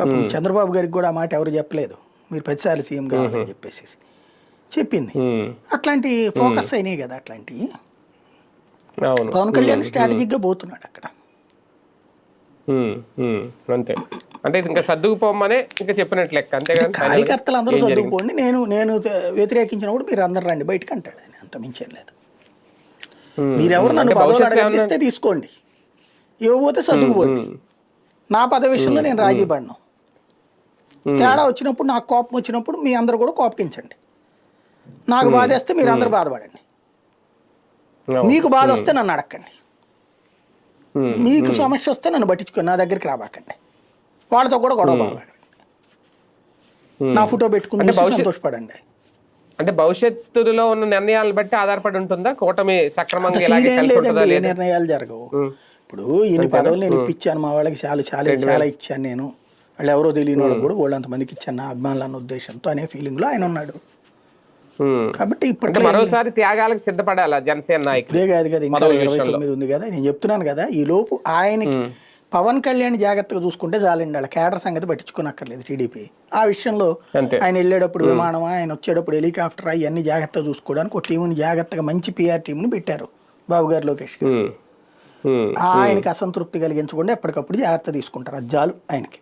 పాపం చంద్రబాబు గారికి కూడా ఆ మాట ఎవరు చెప్పలేదు, మీరు ప్రతిసారి సీఎం కావాలని చెప్పేసి చెప్పింది. అట్లాంటి ఫోకస్ అయినాయి కదా అట్లాంటివి. పవన్ కళ్యాణ్ స్ట్రాటజిక్గా పోతున్నాడు అక్కడ. అంతే, అంటే ఇంకా సర్దుకుపోమనే ఇంకా చెప్పినట్లు లెక్క, అంతే కదా. కార్యకర్తలు అందరూ సర్దుకుపోండి, నేను వ్యతిరేకించినప్పుడు మీరు అందరు రండి బయటకు అంటాడు ఆయన, అంత మించేం లేదు. మీరెవరు నన్ను పదవులు అడగనిస్తే తీసుకోండి, ఇవ్వబోతే సర్దుకుపోండి. నా పదవి విషయంలో నేను రాజీ పడను. తేడా వచ్చినప్పుడు, నాకు కోపం వచ్చినప్పుడు మీ అందరూ కూడా కోపగించండి. నాకు బాధ వేస్తే మీరు అందరూ బాధపడండి. మీకు బాధ వస్తే నన్ను అడగండి, మీకు సమస్య వస్తే నన్ను పట్టించుకొని నా దగ్గరికి రాబాకండి. వాళ్ళతో కూడా గొడవ బాగాడండి, నా ఫోటో పెట్టుకుని సంతోషపడండి. అంటే భవిష్యత్తులో ఉన్న నిర్ణయాలను బట్టి ఆధారపడి ఉంటుందా కూటమి సక్రమంగా? ఏ నిర్ణయాలు జరగవు. ఇప్పుడు ఇన్ని పదవులు నేను ఇప్పించాను, మా వాళ్ళకి చాలా ఇచ్చాను నేను, వాళ్ళు ఎవరో తెలియని వాళ్ళకి కూడా వాళ్ళంత మందికి ఇచ్చాను నా అభిమానులు అన్న ఉద్దేశంతో అనే ఫీలింగ్ లో ఆయన ఉన్నాడు. కాబట్టి ఇప్పుడు మరోసారి త్యాగాలకు సిద్ధపడాలా జనసేన నాయకులు? ఇదే కాదు కదా, ఇంకా 29 ఉంది కదా. నేను చెప్తున్నాను కదా, ఈ లోపు ఆయనకి పవన్ కళ్యాణ్ జాగ్రత్తగా చూసుకుంటే చాలండి, వాళ్ళ కేడర్ సంగతి పట్టించుకోనక్కర్లేదు టీడీపీ. ఆ విషయంలో ఆయన వెళ్ళేటప్పుడు విమానం, ఆయన వచ్చేటప్పుడు హెలికాప్టర్, అవన్నీ జాగ్రత్తగా చూసుకోవడానికి ఒక టీంని జాగ్రత్తగా మంచి పిఆర్ టీంని పెట్టారు బాబు గారు, లోకేష్ గారు. ఆయనకి అసంతృప్తి కలిగించకుండా ఎప్పటికప్పుడు జాగ్రత్త తీసుకుంటారు, అది చాలు ఆయనకి.